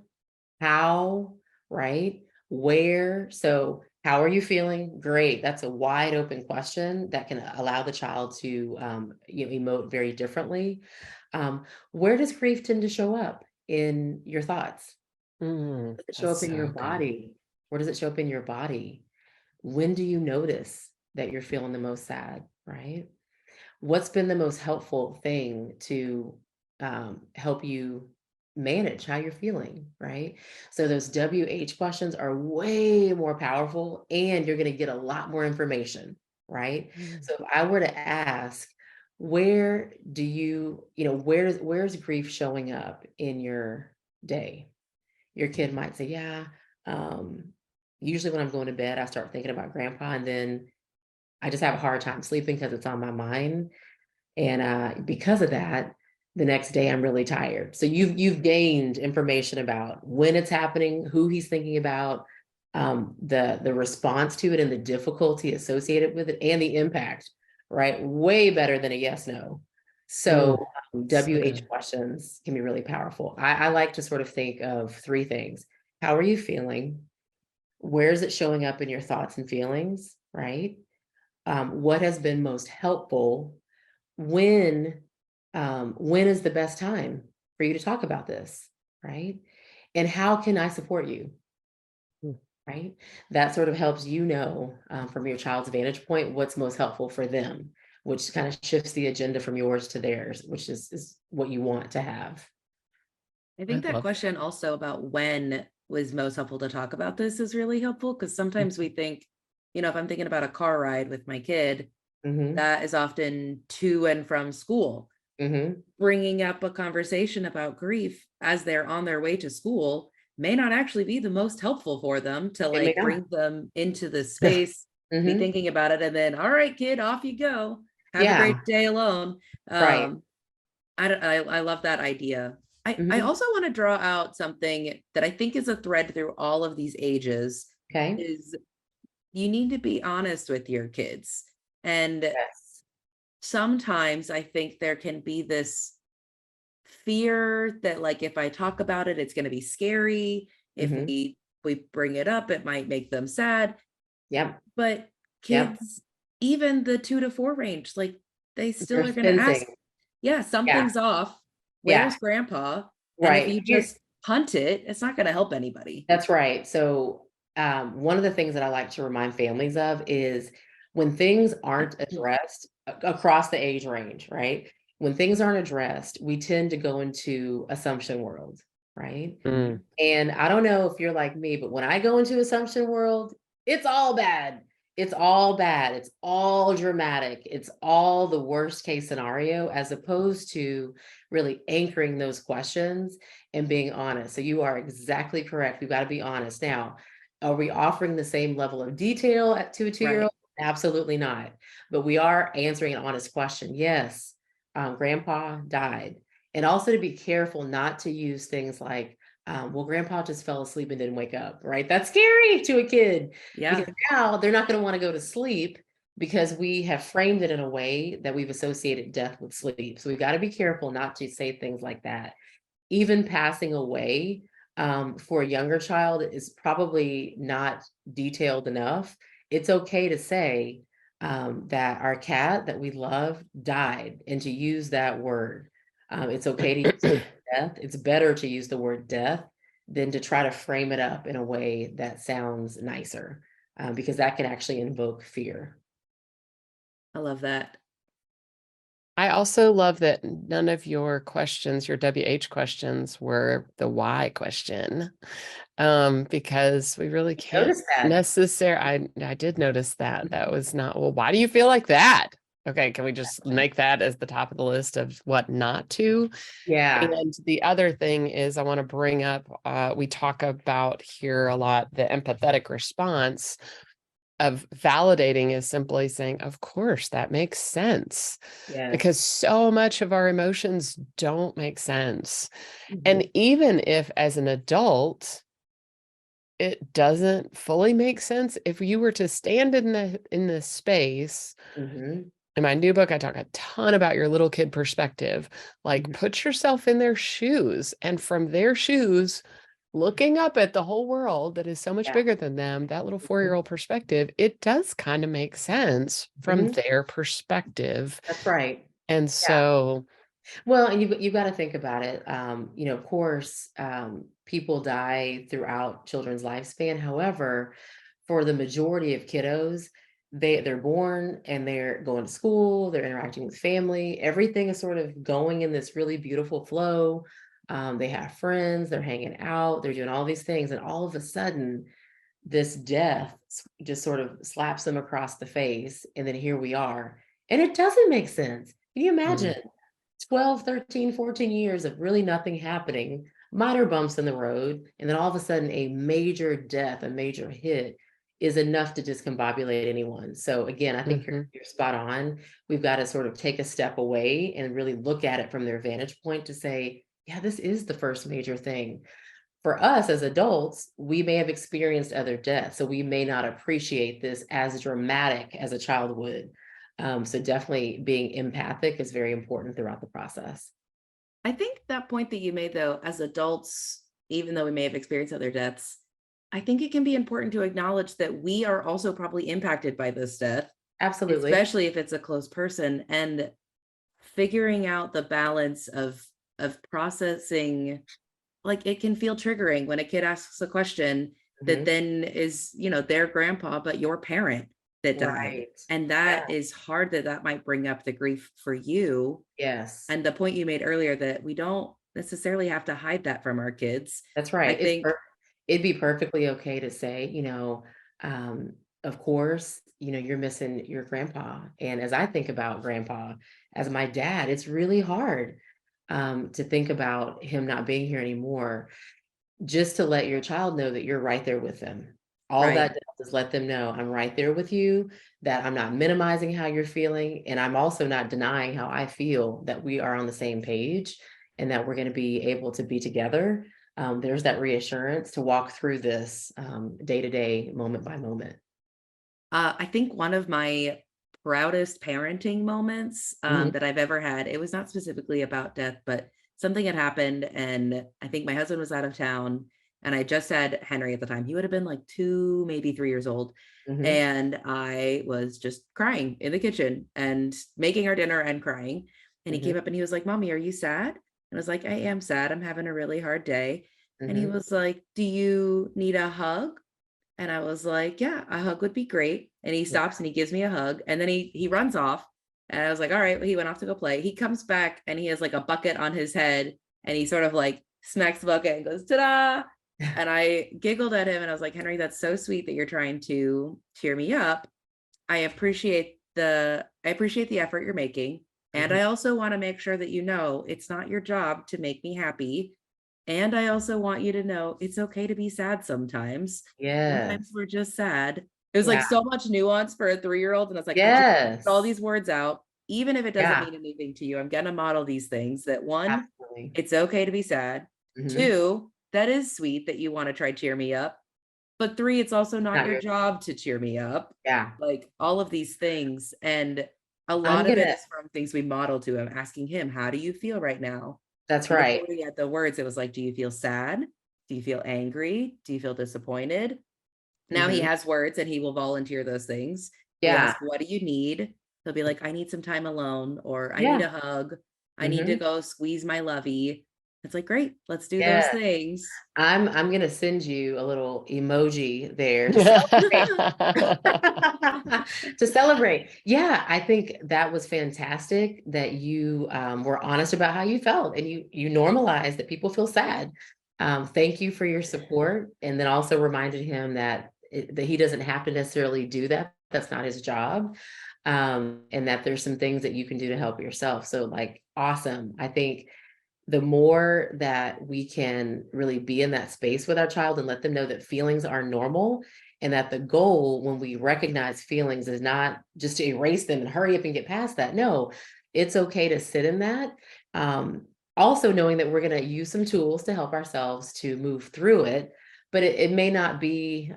how, right? Where? So how are you feeling? Great. That's a wide open question that can allow the child to emote very differently. Where does grief tend to show up in your thoughts? Does it show up in your body? Where does it show up in your body? When do you notice that you're feeling the most sad, right? What's been the most helpful thing to help you manage how you're feeling, right? So those WH questions are way more powerful and you're going to get a lot more information, right? So if I were to ask, where do where's grief showing up in your day? Your kid might say, yeah, usually when I'm going to bed, I start thinking about grandpa and then I just have a hard time sleeping because it's on my mind. And because of that, the next day I'm really tired. So you've gained information about when it's happening, who he's thinking about, the response to it and the difficulty associated with it and the impact, right? Way better than a yes, no. So WH questions can be really powerful. I like to sort of think of three things. How are you feeling? Where is it showing up in your thoughts and feelings, right? What has been most helpful? When is the best time for you to talk about this, right? And how can I support you, right? That sort of helps from your child's vantage point what's most helpful for them, which kind of shifts the agenda from yours to theirs, which is what you want to have. I think that question also about when was most helpful to talk about this is really helpful because sometimes we think, if I'm thinking about a car ride with my kid, that is often to and from school. Bringing up a conversation about grief as they're on their way to school may not actually be the most helpful for them to bring them into the space, be thinking about it, and then, all right, kid, off you go. Have a great day alone. Right. I love that idea. I also want to draw out something that I think is a thread through all of these ages. Okay. Is you need to be honest with your kids. And sometimes I think there can be this fear that if I talk about it, it's going to be scary. If we bring it up, it might make them sad. Yep. But kids, even the 2 to 4 range, they still are going to ask, something's off. Where's grandpa? And if you just punt it, it's not going to help anybody. That's right. So one of the things that I like to remind families of is when things aren't addressed across the age range, right? When things aren't addressed, we tend to go into assumption world, right? And I don't know if you're like me, but when I go into assumption world, it's all bad. It's all bad. It's all dramatic. It's all the worst case scenario, as opposed to really anchoring those questions and being honest. So you are exactly correct. We've got to be honest. Now, are we offering the same level of detail to a 2-year-old? Absolutely not. But we are answering an honest question. Yes, grandpa died. And also to be careful not to use things like, well, grandpa just fell asleep and didn't wake up, right? That's scary to a kid. Because now they're not going to want to go to sleep because we have framed it in a way that we've associated death with sleep. So we've got to be careful not to say things like that. Even passing away for a younger child is probably not detailed enough. It's okay to say that our cat that we love died and to use that word. It's okay to use death. It's better to use the word death than to try to frame it up in a way that sounds nicer, because that can actually invoke fear. I love that. I also love that none of your questions, your WH questions, were the why question, because we really can't necessarily. I did notice that. That was not, well, why do you feel like that? Okay, can we just make that as the top of the list of what not to? Yeah. And the other thing is I want to bring up, we talk about here a lot, the empathetic response of validating is simply saying, of course, that makes sense. Yes. Because so much of our emotions don't make sense. Mhm. And even if as an adult, it doesn't fully make sense, if you were to stand in this space, Mhm. in my new book, I talk a ton about your little kid perspective. Like, Mhm. put yourself in their shoes, and from their shoes, looking up at the whole world that is so much Yeah. bigger than them, that little 4-year-old perspective, it does kind of make sense from Mhm. their perspective. That's right. And Yeah. so, Well, and you've got to think about it. Of course, people die throughout children's lifespan. However, for the majority of kiddos, they're born and they're going to school, they're interacting with family, everything is sort of going in this really beautiful flow. They have friends, they're hanging out, they're doing all these things, and all of a sudden, this death just sort of slaps them across the face, and then here we are. And it doesn't make sense. Can you imagine 12, 13, 14 years of really nothing happening, minor bumps in the road, and then all of a sudden a major death, a major hit is enough to discombobulate anyone. So again, I think mhm, you're spot on. We've got to sort of take a step away and really look at it from their vantage point to say, yeah, this is the first major thing. For us as adults, we may have experienced other deaths, so we may not appreciate this as dramatic as a child would. So definitely being empathic is very important throughout the process. I think that point that you made, though, as adults, even though we may have experienced other deaths, I think it can be important to acknowledge that we are also probably impacted by this death, Absolutely. especially if it's a close person, and figuring out the balance of processing. Like, it can feel triggering when a kid asks a question that Mhm. then is, their grandpa, but your parent that died. Right. And Yeah. that is hard, that might bring up the grief for you. Yes. And the point you made earlier that we don't necessarily have to hide that from our kids. That's I right. think It'd be perfectly okay to say, um, of course, you're missing your grandpa. And as I think about grandpa, as my dad, it's really hard to think about him not being here anymore. Just to let your child know that you're right there with them. All that right. does is let them know I'm right there with you, that I'm not minimizing how you're feeling, and I'm also not denying how I feel, that we are on the same page and that we're going to be able to be together. There's that reassurance to walk through this day to day, moment by moment. I think one of my proudest parenting moments Mhm. that I've ever had, it was not specifically about death, but something had happened. And I think my husband was out of town. And I just had Henry at the time. He would have been like 2, maybe 3 years old. Mhm. And I was just crying in the kitchen and making our dinner and crying. And he Mhm. came up and he was like, "Mommy, are you sad?" And I was like, "I am sad. I'm having a really hard day." And he Mhm. was like, "Do you need a hug?" And I was like, "Yeah, a hug would be great." And he Yeah. stops and he gives me a hug, and then he runs off. And I was like, "All right." Well, he went off to go play. He comes back and he has like a bucket on his head, and he sort of like smacks the bucket and goes, "Ta-da!" And I giggled at him and I was like, "Henry, that's so sweet that you're trying to cheer me up. I appreciate the effort you're making. And Mhm. I also want to make sure that it's not your job to make me happy. And I also want you to know it's okay to be sad sometimes. Sometimes Yes. we're just sad." It was like Yeah. so much nuance for a 3-year-old. And I was like, I just put all Yes. these words out. Even if it doesn't Yeah. mean anything to you, I'm going to model these things that, one, Absolutely. it's okay to be sad. Mhm. Two, that is sweet that you want to try cheer me up. But three, it's also not Not your your. job to cheer me up. Yeah. Like, all of these things. And a I'm lot of it gonna. is from things we model to him, asking him, "How do you feel right now?" That's And right. before we had the words, it was like, "Do you feel sad? Do you feel angry? Do you feel disappointed?" Now he Mhm. has words and he will volunteer those things. We Yeah. ask, "What do you need?" He'll be like, "I need some time alone," or "I need Yeah. a hug. I need to Mhm. go squeeze my lovey." It's like, great, let's do those Yeah. things. I'm gonna send you a little emoji there to celebrate. To celebrate. Yeah, I think that was fantastic that you were honest about how you felt and you normalized that people feel sad. Thank you for your support, and then also reminded him that he doesn't have to necessarily do that. That's not his job. and that there's some things that you can do to help yourself. So like, awesome. I think the more that we can really be in that space with our child and let them know that feelings are normal, and that the goal when we recognize feelings is not just to erase them and hurry up and get past that. No, it's okay to sit in that. Also knowing that we're going to use some tools to help ourselves to move through it, but it may not be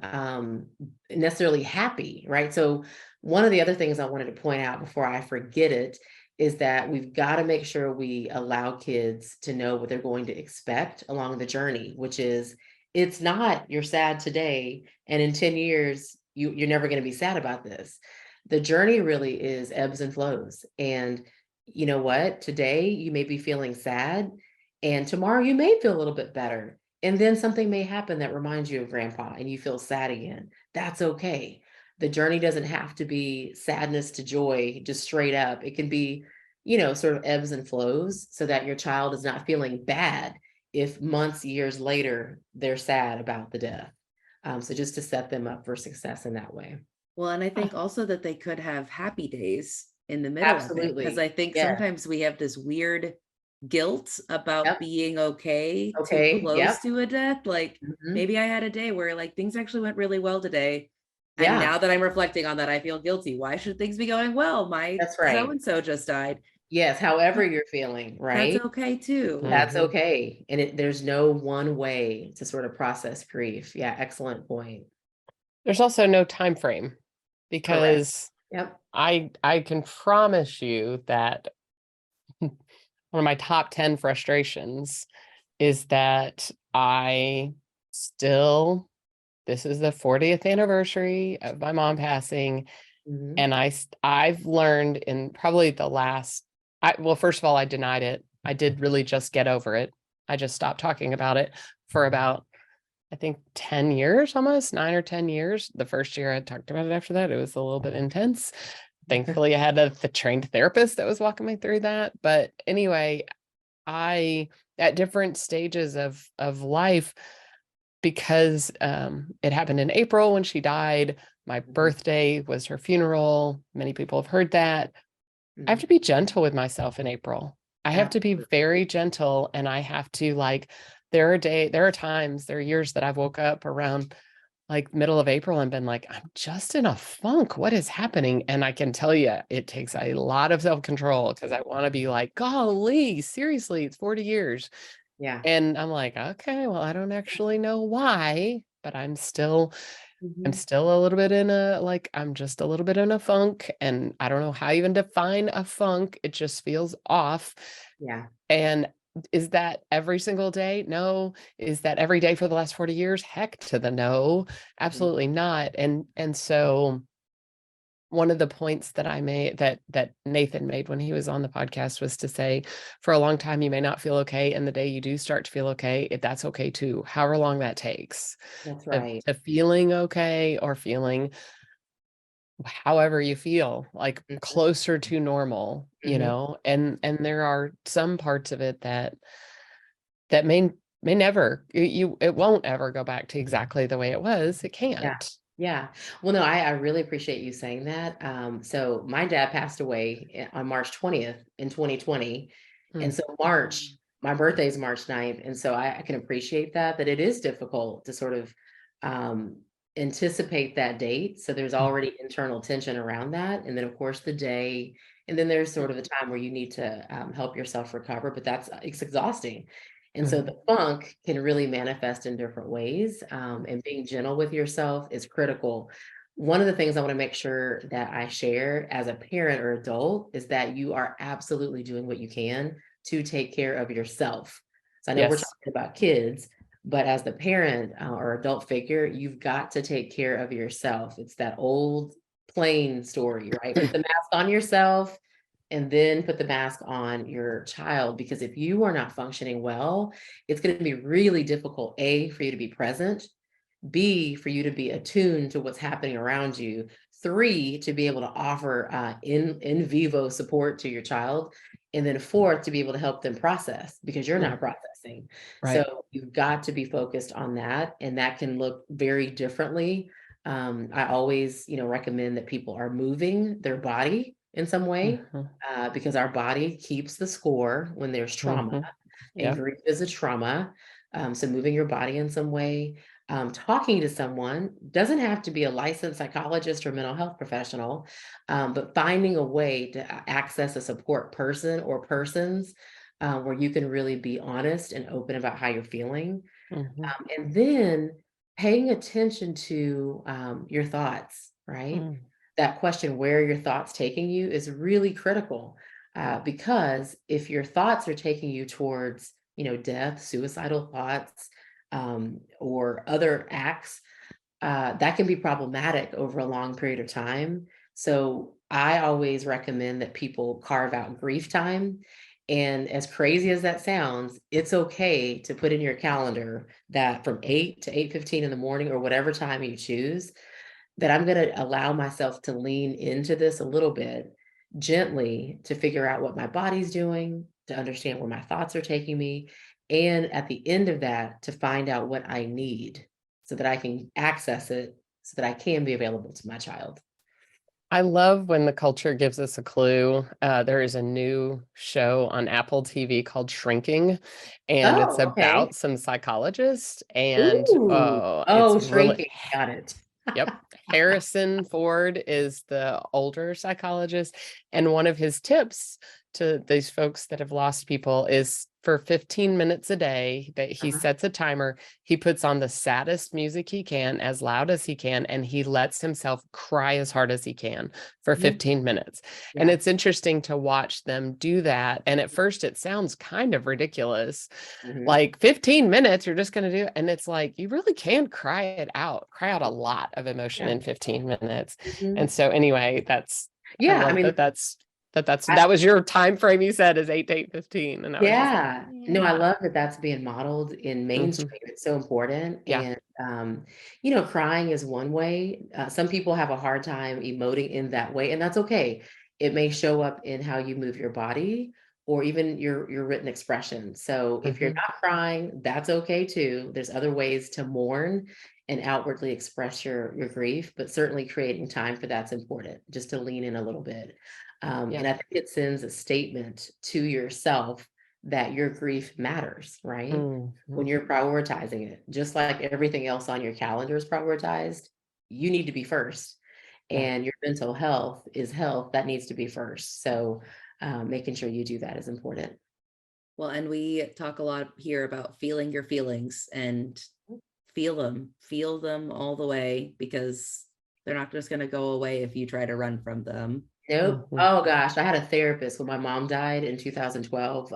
necessarily happy, right? So one of the other things I wanted to point out before I forget it is that we've got to make sure we allow kids to know what they're going to expect along the journey, which is, it's not you're sad today and in 10 years you're never going to be sad about this. The journey really is ebbs and flows. And you know what? Today you may be feeling sad, and tomorrow you may feel a little bit better. And then something may happen that reminds you of grandpa and you feel sad again. That's okay. The journey doesn't have to be sadness to joy, just straight up. It can be, sort of ebbs and flows, so that your child is not feeling bad if months, years later, they're sad about the death. So just to set them up for success in that way. Well, and I think also that they could have happy days in the middle of it, because Absolutely. I think Yeah. sometimes we have this weird guilt about Yep. being okay too Okay. close Yep. to a death. Like Mhm. maybe I had a day where like things actually went really well today. And Yeah, now that I'm reflecting on that, I feel guilty. Why should things be going well? My that's right. so-and-so just died. Yes, however you're feeling, That's right? okay too. That's Mhm. okay. And there's no one way to sort of process grief. Yeah, excellent point. There's also no time frame, Correct. because Yep. I can promise you that one of my top 10 frustrations is that this is the 40th anniversary of my mom passing. Mhm. And I've learned in probably well, first of all, I denied it. I did really just get over it. I just stopped talking about it for about, I think, 10 years, almost 9 or 10 years. The first year I talked about it, after that, it was a little bit intense. Thankfully, I had the trained therapist that was walking me through that. But anyway, at different stages of life, because it happened in April when she died. My birthday was her funeral. Many people have heard that. I have to be gentle with myself in April. I have to be very gentle, and I have to there are years that I've woke up around like middle of April and been like, I'm just in a funk. What is happening? And I can tell you, it takes a lot of self-control, because I want to be like, golly, seriously, it's 40 years. Yeah. And I'm like, okay, well, I don't actually know why, but I'm still a little bit I'm just a little bit in a funk, and I don't know how to even define a funk. It just feels off. Yeah. And is that every single day? No. Is that every day for the last 40 years? Heck to the no. Absolutely not. And so one of the points that I made, that Nathan made when he was on the podcast, was to say, for a long time, you may not feel okay. And the day you do start to feel okay, that's okay too, however long that takes. That's To, right. to feeling okay, or feeling however you feel, like closer to normal, and there are some parts of it that may never, it won't ever go back to exactly the way it was. It Yeah. can't. Yeah. Well, no, I really appreciate you saying that. So my dad passed away on March 20th in 2020. And Mm. so my birthday is March 9th. And so I can appreciate that it is difficult to sort of anticipate that date. So there's already internal tension around that. And then of course the day, and then there's sort of the time where you need to help yourself recover, but it's exhausting. And so the funk can really manifest in different ways, and being gentle with yourself is critical. One of the things I want to make sure that I share as a parent or adult is that you are absolutely doing what you can to take care of yourself. So I know we're Yes. talking about kids, but as the parent or adult figure, you've got to take care of yourself. It's that old plane story, right? Put the mask on yourself, and then put the mask on your child, because if you are not functioning well, it's going to be really difficult, A, for you to be present, B, for you to be attuned to what's happening around you, 3, to be able to offer in vivo support to your child, and then 4, to be able to help them process, because you're not processing. Right. So you've got to be focused on that, and that can look very differently I always, recommend that people are moving their body in some way, Mhm. because our body keeps the score when there's trauma, Mhm. and Yeah. grief is a trauma. So moving your body in some way, talking to someone doesn't have to be a licensed psychologist or mental health professional, but finding a way to access a support person or persons, where you can really be honest and open about how you're feeling. Mhm. And then paying attention to your thoughts, right? Mm. That question, where are your thoughts taking you, is really critical, because if your thoughts are taking you towards, death, suicidal thoughts, or other acts, that can be problematic over a long period of time. So I always recommend that people carve out grief time. And as crazy as that sounds, it's okay to put in your calendar that from 8 to 8:15 in the morning, or whatever time you choose, that I'm going to allow myself to lean into this a little bit gently, to figure out what my body's doing, to understand where my thoughts are taking me. And at the end of that, to find out what I need so that I can access it, so that I can be available to my child. I love when the culture gives us a clue. There is a new show on Apple TV called Shrinking, and it's Oh, okay. about some psychologists. And Ooh. oh, it's Oh, really, shrinking. Got it. yep. Harrison Ford is the older psychologist. And one of his tips to these folks that have lost people is for 15 minutes a day that he Uh-huh. sets a timer. He puts on the saddest music he can, as loud as he can, and he lets himself cry as hard as he can for Yeah. 15 minutes. And Yeah. it's interesting to watch them do that. And at first it sounds kind of ridiculous, Mhm. like 15 minutes you're just going to do, and it's like you really can cry out a lot of emotion Yeah. in 15 minutes. Mhm. And so anyway, that's, I Yeah. I love mean, that was your time frame. You said is 8 to 8:15, and I was just like, yeah. No, I yeah. love that that's being modeled in Hmm. mainstream. It's so important. Yeah. And, crying is one way. Some people have a hard time emoting in that way, and that's okay. It may show up in how you move your body, or even your written expression. So if you're Hmm. not crying, that's okay too. There's other ways to mourn and outwardly express your grief, but certainly creating time for that's important, just to lean in a little bit. Yeah. And I think it sends a statement to yourself that your grief matters, right? Hmm. When you're prioritizing it, just like everything else on your calendar is prioritized, you need to be first. Yeah. And your mental health is health that needs to be first. So making sure you do that is important. Well, and we talk a lot here about feeling your feelings and feel them all the way, because they're not just going to go away if you try to run from them. Nope. Hmm. Oh gosh, I had a therapist when my mom died in 2012.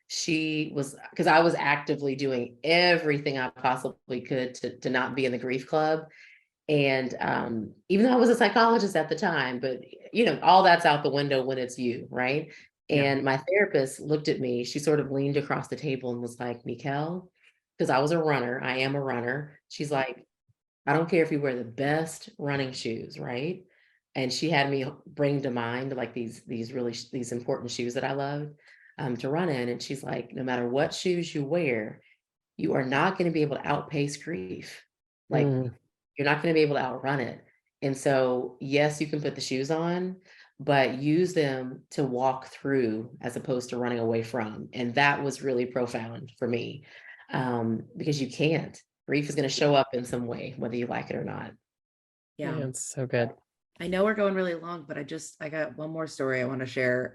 She was, because I was actively doing everything I possibly could to not be in the grief club. And even though I was a psychologist at the time, but all that's out the window when it's you, right? Yeah. And my therapist looked at me, she sort of leaned across the table and was like, Mekel, because I was a runner, I am a runner. She's like, I don't care if you wear the best running shoes, right? And she had me bring to mind like these important shoes that I loved, to run in. And she's like, no matter what shoes you wear, you are not going to be able to outpace grief. Like, Hmm. you're not going to be able to outrun it. And so, yes, you can put the shoes on, but use them to walk through as opposed to running away from. And that was really profound for me, because you can't. Grief is going to show up in some way, whether you like it or not. Yeah. Yeah, it's so good. I know we're going really long, but I got one more story I want to share.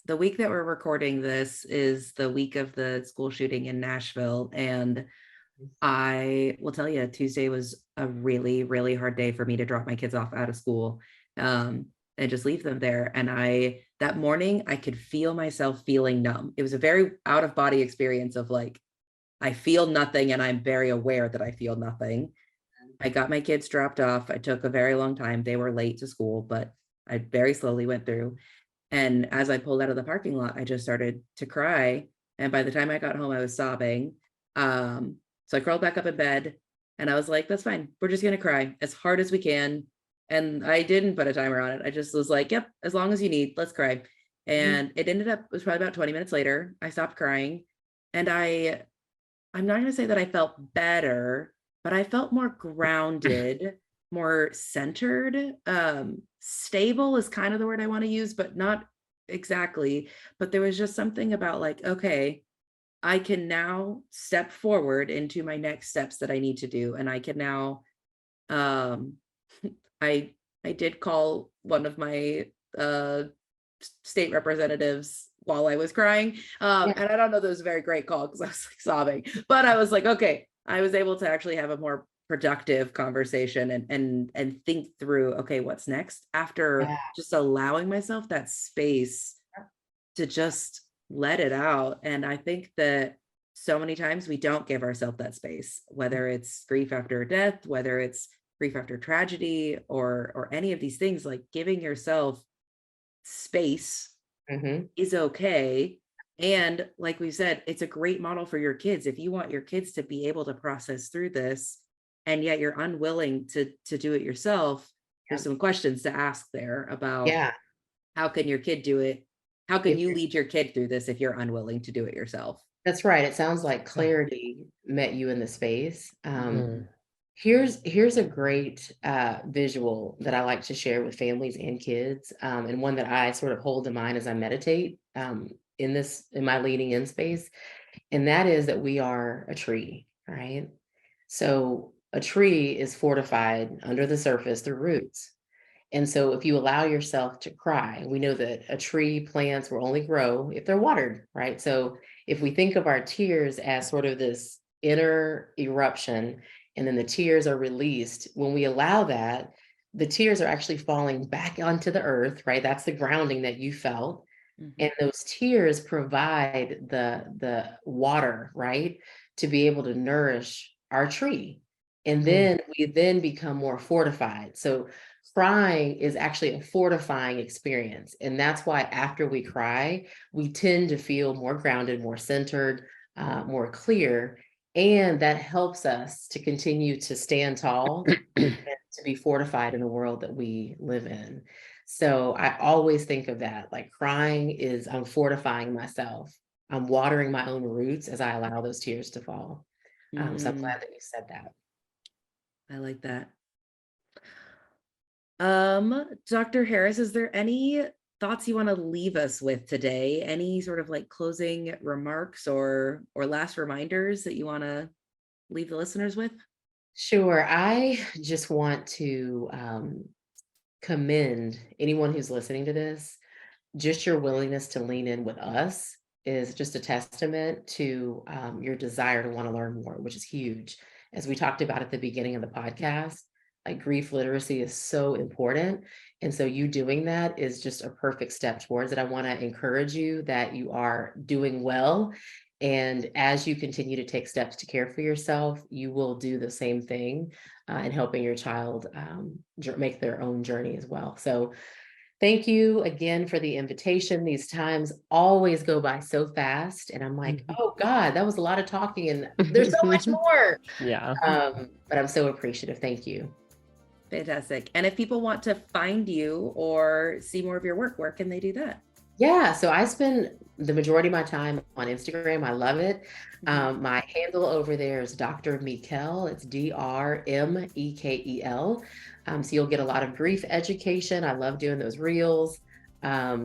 The week that we're recording this is the week of the school shooting in Nashville. And I will tell you, Tuesday was a really, really hard day for me to drop my kids off out of school, and just leave them there. And that morning, I could feel myself feeling numb. It was a very out of body experience of like, I feel nothing and I'm very aware that I feel nothing. I got my kids dropped off. I took a very long time. They were late to school, but I very slowly went through. And as I pulled out of the parking lot, I just started to cry. And by the time I got home, I was sobbing. So I crawled back up in bed and I was like, that's fine. We're just going to cry as hard as we can. And I didn't put a timer on it. I just was like, yep, as long as you need, let's cry. Mhm. And it was probably about 20 minutes later, I stopped crying. And I'm not going to say that I felt better, but I felt more grounded, more centered. Stable is kind of the word I want to use, but not exactly. But there was just something about like, okay, I can now step forward into my next steps that I need to do. And I can now, um, I did call one of my state representatives while I was crying. Yeah. And I don't know, that was a very great call because I was like sobbing, but I was like, okay, I was able to actually have a more productive conversation and think through, okay, what's next after Yeah. just allowing myself that space to just let it out. And I think that so many times we don't give ourselves that space, whether it's grief after a death, whether it's grief after tragedy, or any of these things. Like giving yourself space is okay. And like we said, it's a great model for your kids. If you want your kids to be able to process through this, and yet you're unwilling to do it yourself, there's some questions to ask there about Yeah. how can your kid do it? How can If you you're- lead your kid through this if you're unwilling to do it yourself? That's right. It sounds like clarity met you in the space. Mhm. Here's a great visual that I like to share with families and kids, and one that I sort of hold in mind as I meditate in my leading in space, and that is that we are a tree, right? So a tree is fortified under the surface through roots. And so if you allow yourself to cry, we know that a tree plants will only grow if they're watered, right? So if we think of our tears as sort of this inner eruption, and then the tears are released, when we allow that, the tears are actually falling back onto the earth, right? That's the grounding that you felt. And those tears provide the water, right, to be able to nourish our tree. And then we then become more fortified. So crying is actually a fortifying experience. And that's why after we cry, we tend to feel more grounded, more centered, more clear. And that helps us to continue to stand tall and to be fortified in the world that we live in. So I always think of that, like crying is I'm fortifying myself. I'm watering my own roots as I allow those tears to fall. So I'm glad that you said that. I like that. Dr. Harris, is there any thoughts you want to leave us with today? Any sort of like closing remarks or last reminders that you want to leave the listeners with? Sure. I just want to commend anyone who's listening to this. Just your willingness to lean in with us is just a testament to your desire to want to learn more, which is huge. As we talked about at the beginning of the podcast, like grief literacy is so important. And so you doing that is just a perfect step towards it. I want to encourage you that you are doing well. And as you continue to take steps to care for yourself, you will do the same thing in helping your child make their own journey as well. So thank you again for the invitation. These times always go by so fast. And I'm like, oh God, that was a lot of talking and there's so much more. Yeah. But I'm so appreciative. Thank you. Fantastic. And if people want to find you or see more of your work, where can they do that? Yeah, so I spend the majority of my time on Instagram. I love it. My handle over there is Dr. Mekel. It's DRMEKEL. So you'll get a lot of grief education. I love doing those reels,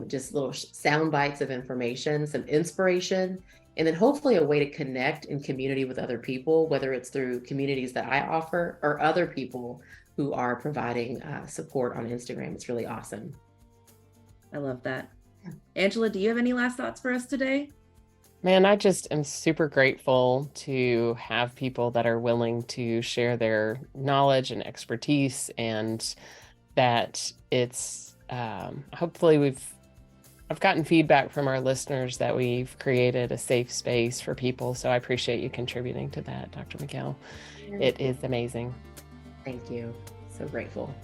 just little sound bites of information, some inspiration, and then hopefully a way to connect in community with other people, whether it's through communities that I offer or other people who are providing support on Instagram. It's really awesome. I love that. Angela, do you have any last thoughts for us today? Man, I just am super grateful to have people that are willing to share their knowledge and expertise, and that it's hopefully I've gotten feedback from our listeners that we've created a safe space for people. So I appreciate you contributing to that, Dr. Mekel. It is amazing. Thank you. So grateful.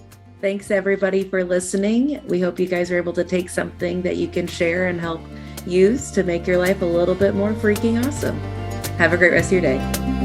Thanks everybody for listening. We hope you guys are able to take something that you can share and help use to make your life a little bit more freaking awesome. Have a great rest of your day.